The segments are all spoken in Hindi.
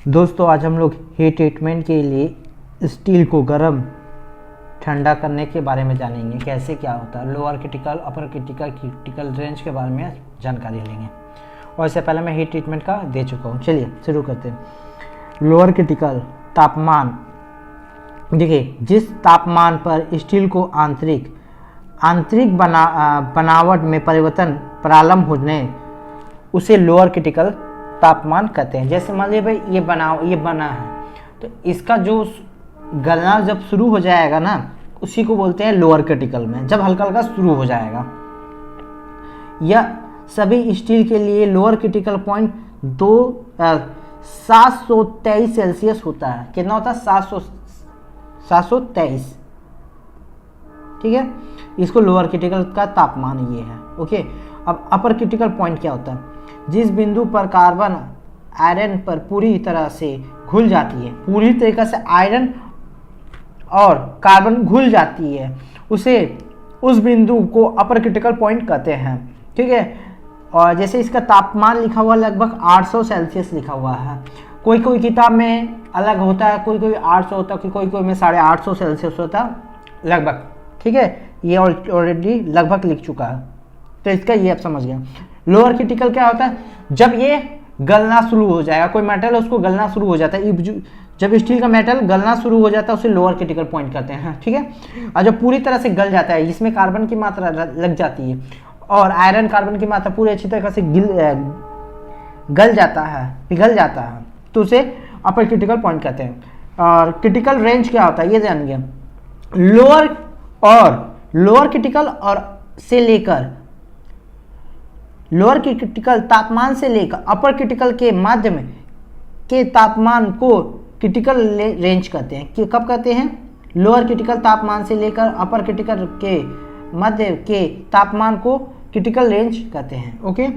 दोस्तों आज हम लोग हीट ट्रीटमेंट के लिए स्टील को गर्म ठंडा करने के बारे में जानेंगे, कैसे क्या होता है। लोअर क्रिटिकल, अपर क्रिटिकल, क्रिटिकल रेंज के बारे में जानकारी लेंगे। और इससे पहले मैं हीट ट्रीटमेंट का दे चुका हूँ। चलिए शुरू करते हैं। लोअर क्रिटिकल तापमान, देखिए जिस तापमान पर स्टील को आंतरिक बनावट में परिवर्तन प्रारंभ होने उसे लोअर क्रिटिकल तापमान कहते हैं। जैसे मान लीजिए भाई ये बना है, तो इसका जो गलना जब शुरू हो जाएगा ना, उसी को बोलते हैं लोअर क्रिटिकल में, जब हल्का हल्का शुरू हो जाएगा। यह सभी स्टील के लिए लोअर क्रिटिकल पॉइंट 723 सेल्सियस होता है। कितना होता है? 723। ठीक है, इसको लोअर क्रिटिकल का तापमान ये है। ओके, अब अपर क्रिटिकल पॉइंट क्या होता है? जिस बिंदु पर कार्बन आयरन पर पूरी तरह से घुल जाती है, पूरी तरीके से आयरन और कार्बन घुल जाती है, उस बिंदु को अपर क्रिटिकल पॉइंट कहते हैं। ठीक है, और जैसे इसका तापमान लिखा हुआ लगभग 800 सेल्सियस लिखा हुआ है। कोई कोई किताब में अलग होता है, कोई 800 होता है, कोई में 850 सेल्सियस होता है लगभग। ठीक है, ये ऑलरेडी लगभग लिख चुका है, तो इसका ये आप समझ गए। लोअर क्रिटिकल क्या होता है? जब ये गलना शुरू हो जाएगा, कोई मेटल है उसको गलना शुरू हो जाता है, जब स्टील का मेटल गलना शुरू हो जाता है उसे लोअर क्रिटिकल पॉइंट कहते हैं। ठीक है, और जब पूरी तरह से गल जाता है, इसमें कार्बन की मात्रा लग जाती है और आयरन कार्बन की मात्रा पूरी अच्छी तरह से गल जाता है, पिघल जाता है, तो उसे अपर क्रिटिकल पॉइंट कहते हैं। और क्रिटिकल रेंज क्या होता है ये जानिए। लोअर क्रिटिकल और से लेकर लोअर क्रिटिकल तापमान से लेकर अपर क्रिटिकल के मध्य में के तापमान को क्रिटिकल रेंज कहते हैं। कि कब कहते हैं? लोअर क्रिटिकल तापमान से लेकर अपर क्रिटिकल के मध्य के तापमान को क्रिटिकल रेंज कहते हैं। ओके,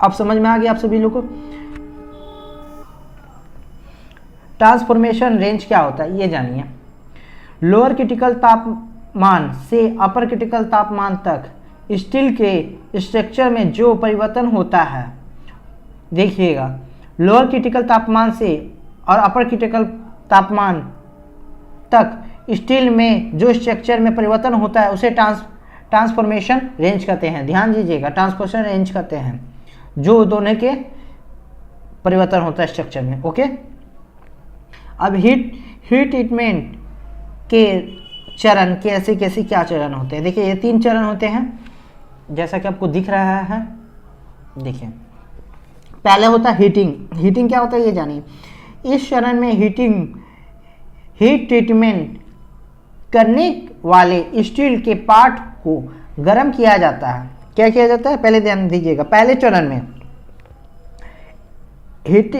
अब समझ में आ गया आप सभी लोगों को। ट्रांसफॉर्मेशन रेंज क्या होता है ये जानिए। लोअर क्रिटिकल तापमान से अपर क्रिटिकल तापमान तक स्टील के स्ट्रक्चर में जो परिवर्तन होता है, देखिएगा, लोअर क्रिटिकल तापमान से और अपर क्रिटिकल तापमान तक स्टील में जो स्ट्रक्चर में परिवर्तन होता है उसे ट्रांसफॉर्मेशन रेंज कहते हैं। ध्यान दीजिएगा, ट्रांसफॉर्मेशन रेंज कहते हैं जो दोनों के परिवर्तन होता है स्ट्रक्चर में। ओके, अब हीट ट्रीटमेंट के चरण कैसे क्या चरण होते हैं? देखिए ये 3 चरण होते हैं, जैसा कि आपको दिख रहा है। देखिए पहले होता है हीटिंग क्या होता है ये जानिए। इस चरण में हीट ट्रीटमेंट करने वाले स्टील के पार्ट को गर्म किया जाता है। क्या किया जाता है? पहले ध्यान दीजिएगा, पहले चरण में हीट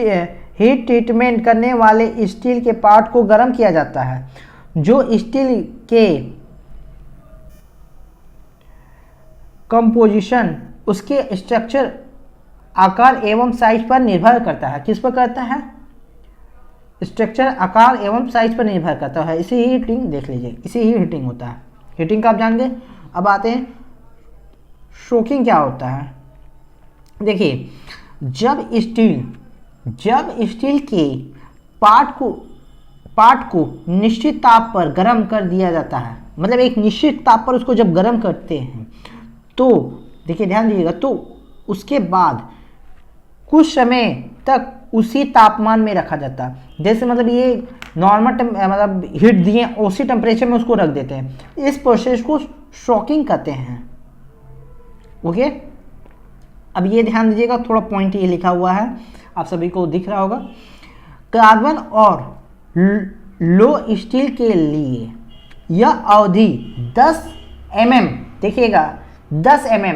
ट्रीटमेंट करने वाले स्टील के पार्ट को गर्म किया जाता है, जो स्टील के कंपोजिशन, उसके स्ट्रक्चर, आकार एवं साइज पर निर्भर करता है। किस पर करता है? स्ट्रक्चर, आकार एवं साइज पर निर्भर करता है। इसी ही हीटिंग देख लीजिए, इसी ही हीटिंग होता है। हीटिंग का आप जान गए। अब आते हैं सोकिंग क्या होता है। देखिए जब स्टील के पार्ट को निश्चित ताप पर गर्म कर दिया जाता है, मतलब एक निश्चित ताप पर उसको जब गर्म करते हैं, तो देखिए ध्यान दीजिएगा, तो उसके बाद कुछ समय तक उसी तापमान में रखा जाता है। जैसे मतलब ये नॉर्मल मतलब हीट दिए, उसी टेम्परेचर में उसको रख देते हैं। इस प्रोसेस को शॉकिंग कहते हैं। ओके, अब ये ध्यान दीजिएगा, थोड़ा पॉइंट ये लिखा हुआ है, आप सभी को दिख रहा होगा। कार्बन और लो स्टील के लिए यह अवधि 10 mm, देखिएगा 10 mm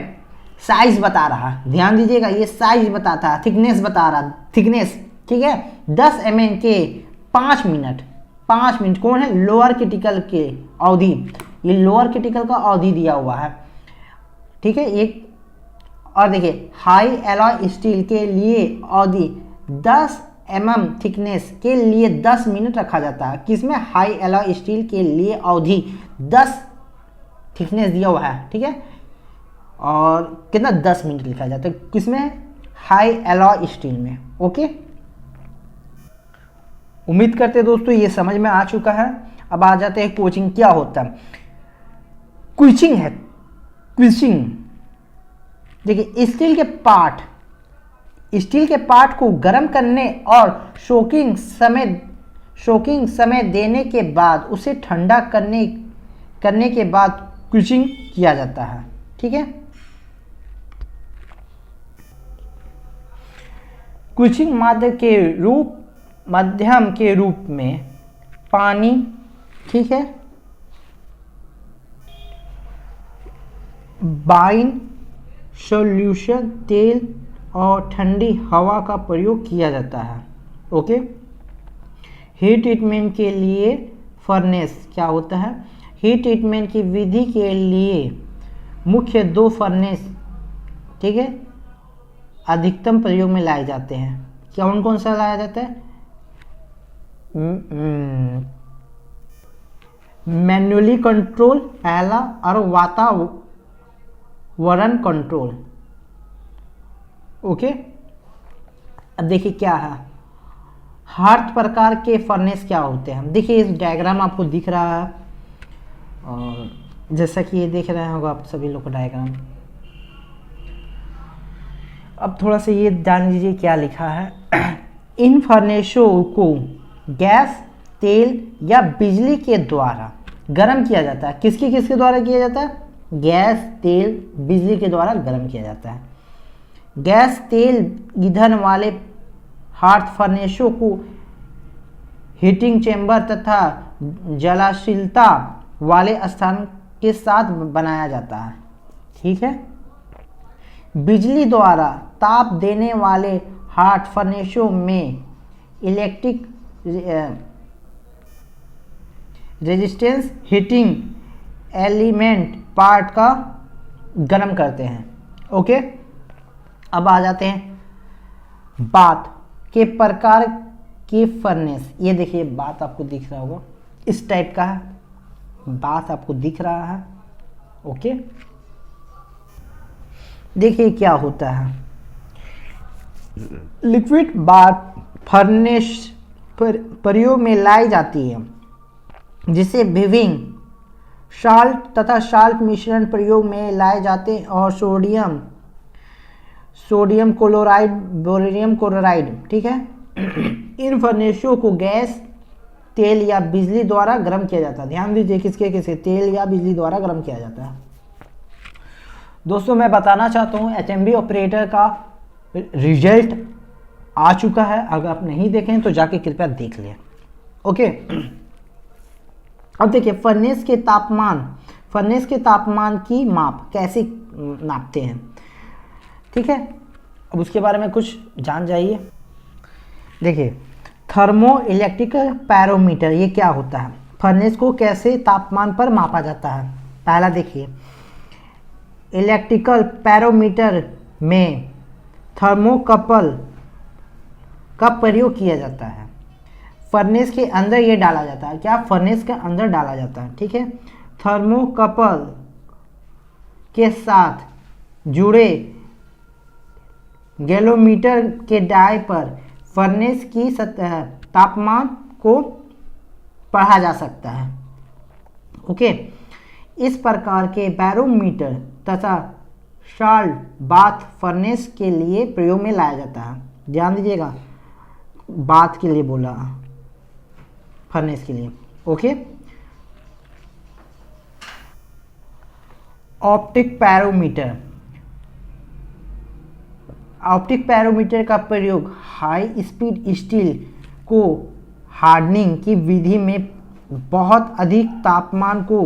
साइज बता रहा है। ध्यान दीजिएगा, ये साइज बताता है, थिकनेस बता रहा, थिकनेस। ठीक है, 10 mm के 5 मिनट कौन है? लोअर क्रिटिकल के अवधि, ये लोअर क्रिटिकल का अवधि दिया हुआ है। ठीक है, एक और देखिए हाई एलॉय स्टील के लिए अवधि 10 mm थिकनेस के लिए 10 मिनट रखा जाता है। किसमें? हाई एलॉय स्टील के लिए अवधि 10 थिकनेस दिया हुआ है। ठीक है, और कितना? 10 मिनट लिखा जाता है। किसमें? हाई एलॉय स्टील में। ओके, उम्मीद करते हैं दोस्तों ये समझ में आ चुका है। अब आ जाते हैं कोचिंग क्या होता है। क्विचिंग है, क्विचिंग देखिए स्टील के पार्ट को गर्म करने और शोकिंग समय देने के बाद उसे ठंडा करने के बाद क्विचिंग किया जाता है। ठीक है, क्विचिंग माध्यम के रूप में पानी, ठीक है, वाइन सॉल्यूशन, तेल और ठंडी हवा का प्रयोग किया जाता है। ओके, हीट ट्रीटमेंट के लिए फर्नेस क्या होता है। हीट ट्रीटमेंट की विधि के लिए मुख्य 2 फर्नेस, ठीक है, अधिकतम प्रयोग में लाए जाते हैं। कौन कौन सा लाया जाता है। मैन्युअली कंट्रोल पहला और वातावरण कंट्रोल। ओके, अब देखिए क्या है, 8 प्रकार के फर्नेस क्या होते हैं। देखिए इस डायग्राम आपको दिख रहा है और जैसा कि ये देख रहे होगा आप सभी लोग को डायग्राम। अब थोड़ा सा ये जान लीजिए क्या लिखा है। इन फर्नेसों को गैस, तेल या बिजली के द्वारा गर्म किया जाता है। किसके द्वारा किया जाता है। गैस, तेल, बिजली के द्वारा गर्म किया जाता है। गैस, तेल ईंधन वाले हार्थ फर्नेसों को हीटिंग चेंबर तथा जलाशीलता वाले स्थान के साथ बनाया जाता है। ठीक है, बिजली द्वारा ताप देने वाले हार्थ फर्नेसों में electric resistance heating element part का गर्म करते हैं। ओके, अब आ जाते हैं बात के प्रकार के फर्नेस। ये देखिए बात आपको दिख रहा होगा, इस टाइप का है, बात आपको दिख रहा है। ओके, देखिए क्या होता है। लिक्विड बात फर्नेस पर प्रयोग में लाई जाती है, जिसे विभिन्न साल्ट तथा साल्ट मिश्रण प्रयोग में लाए जाते हैं और सोडियम क्लोराइड, बोरियम क्लोराइड, ठीक है। इन फर्नेसों को गैस, तेल या बिजली द्वारा गर्म किया जाता है। ध्यान दीजिए किसके तेल या बिजली द्वारा गर्म किया जाता है। दोस्तों मैं बताना चाहता हूँ एचएमबी ऑपरेटर का रिजल्ट आ चुका है, अगर आप नहीं देखें तो जाके कृपया देख लें। ओके, अब देखिए फर्नेस के तापमान की माप कैसे नापते हैं। ठीक है, अब उसके बारे में कुछ जान जाइए। देखिए थर्मो इलेक्ट्रिकल पैरोमीटर ये क्या होता है, फर्नेस को कैसे तापमान पर मापा जाता है। पहला देखिए, इलेक्ट्रिकल पैरोमीटर में थर्मोकपल का प्रयोग किया जाता है। फर्नेस के अंदर ये डाला जाता है, क्या फर्नेस के अंदर डाला जाता है। ठीक है, थर्मोकपल के साथ जुड़े गैलोमीटर के डाई पर फर्नेस की सतह तापमान को पढ़ा जा सकता है। ओके, इस प्रकार के बैरोमीटर तथा साल्ट बाथ फर्नेस के लिए प्रयोग में लाया जाता है। ध्यान दीजिएगा, बाथ के लिए बोला, फर्नेस के लिए। ओके, ऑप्टिक पैरोमीटर का प्रयोग हाई स्पीड स्टील को हार्डनिंग की विधि में बहुत अधिक तापमान को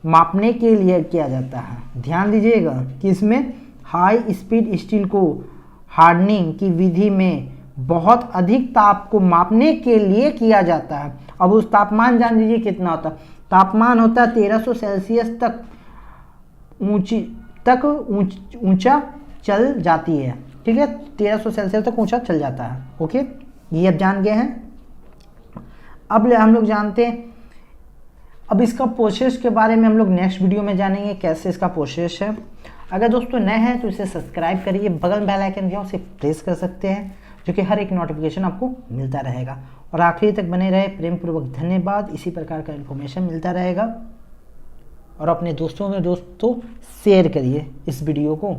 मापने के लिए किया जाता है। ध्यान दीजिएगा कि इसमें हाई स्पीड स्टील को हार्डनिंग की विधि में बहुत अधिक ताप को मापने के लिए किया जाता है। अब उस तापमान जान लीजिए कितना होता है। तापमान होता है 1300 सेल्सियस तक ऊंचा चल जाती है। ठीक है, 1300 सेल्सियस तक ऊंचा चल जाता है। ओके, ये अब जान गए हैं। अब हम लोग जानते हैं, अब इसका प्रोसेस के बारे में हम लोग नेक्स्ट वीडियो में जानेंगे कैसे इसका प्रोसेस है। अगर दोस्तों नए हैं तो इसे सब्सक्राइब करिए, बगल में बेल आइकन भी है उसे प्रेस कर सकते हैं जो कि हर एक नोटिफिकेशन आपको मिलता रहेगा। और आखिरी तक बने रहे, प्रेम पूर्वक धन्यवाद। इसी प्रकार का इन्फॉर्मेशन मिलता रहेगा और अपने दोस्तों में शेयर करिए इस वीडियो को।